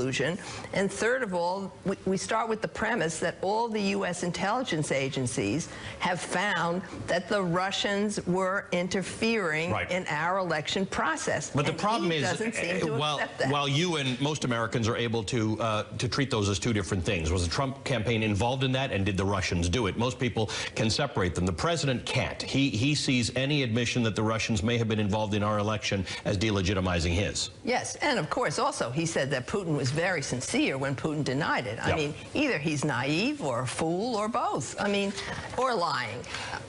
collusion. And third of all, we start with the premise that all the U.S. intelligence agencies have found that the Russians were interfering in our election process. But the problem is, while you and most Americans are able to treat those as two different things, was the Trump campaign involved in that, and did the Russians do it? Most people can separate them. The president can't. He sees any admission that the Russians may have been involved in our election as delegitimizing his. Yes, and of course also he said that Putin was very sincere when Putin denied it. I mean, either he's naive or a fool or both. I mean, or lying.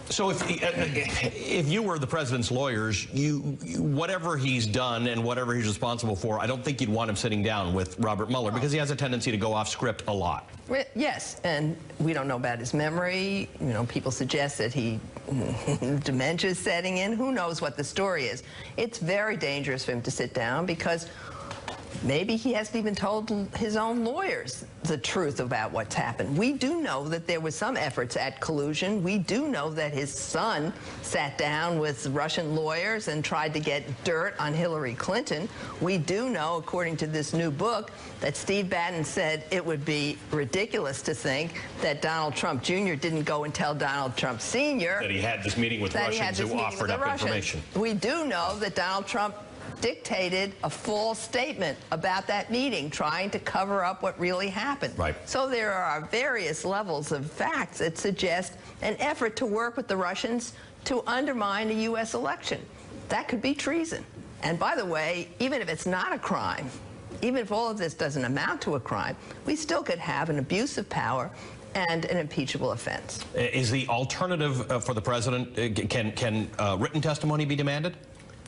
So if you were the president's lawyers, whatever he's done and whatever he's responsible for, I don't think you'd want him sitting down with Robert Mueller, because he has a tendency to go off script a lot. Yes, and we don't know about his memory. You know, people suggest that dementia is setting in. Who knows what the story is? It's very dangerous for him to sit down, because maybe he hasn't even told his own lawyers the truth about what's happened. We do know that there was some efforts at collusion. We do know that his son sat down with Russian lawyers and tried to get dirt on Hillary Clinton. We do know, according to this new book, that Steve Bannon said it would be ridiculous to think that Donald Trump Jr. didn't go and tell Donald Trump Sr. that he had this meeting with Russians who offered up information. We do know that Donald Trump dictated a false statement about that meeting, trying to cover up what really happened. So there are various levels of facts that suggest an effort to work with the Russians to undermine a U.S. election. That could be treason. And by the way, even if it's not a crime, even if all of this doesn't amount to a crime, we still could have an abuse of power and an impeachable offense. Is the alternative for the president, can written testimony be demanded?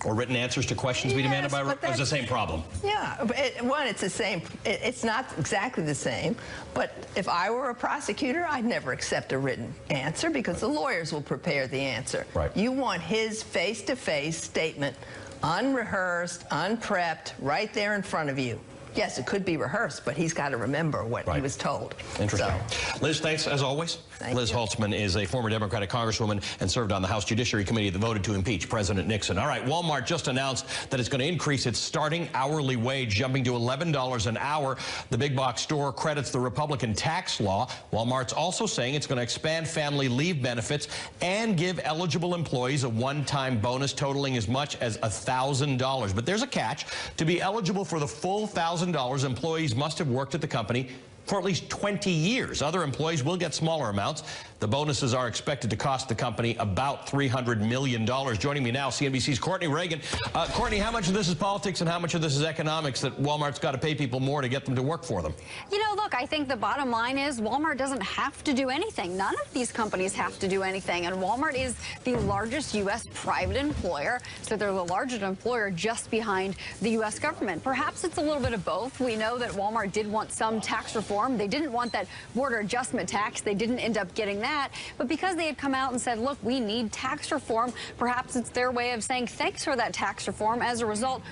Or written answers to questions be demanded by It's the same problem. Yeah, it's the same. It's not exactly the same, but if I were a prosecutor, I'd never accept a written answer, because the lawyers will prepare the answer. You want his face-to-face statement, unrehearsed, unprepped, right there in front of you. Yes, it could be rehearsed, but he's got to remember what he was told. Interesting. Liz, thanks as always. Liz Holtzman is a former Democratic Congresswoman and served on the House Judiciary Committee that voted to impeach President Nixon. All right, Walmart just announced that it's going to increase its starting hourly wage, jumping to $11 an hour. The big box store credits the Republican tax law. Walmart's also saying it's going to expand family leave benefits and give eligible employees a one-time bonus totaling as much as $1,000. But there's a catch. To be eligible for the full $1,000, employees must have worked at the company for at least 20 years. Other employees will get smaller amounts. The bonuses are expected to cost the company about $300 million. Joining me now, CNBC's Courtney Reagan. Courtney, how much of this is politics and how much of this is economics, that Walmart's got to pay people more to get them to work for them? You know, look, I think the bottom line is Walmart doesn't have to do anything. None of these companies have to do anything. And Walmart is the largest U.S. private employer, so they're the largest employer just behind the U.S. government. Perhaps it's a little bit of both. We know that Walmart did want some tax reform. They didn't want that border adjustment tax. They didn't end up getting that. But because they had come out and said, look, we need tax reform, perhaps it's their way of saying thanks for that tax reform. As a result,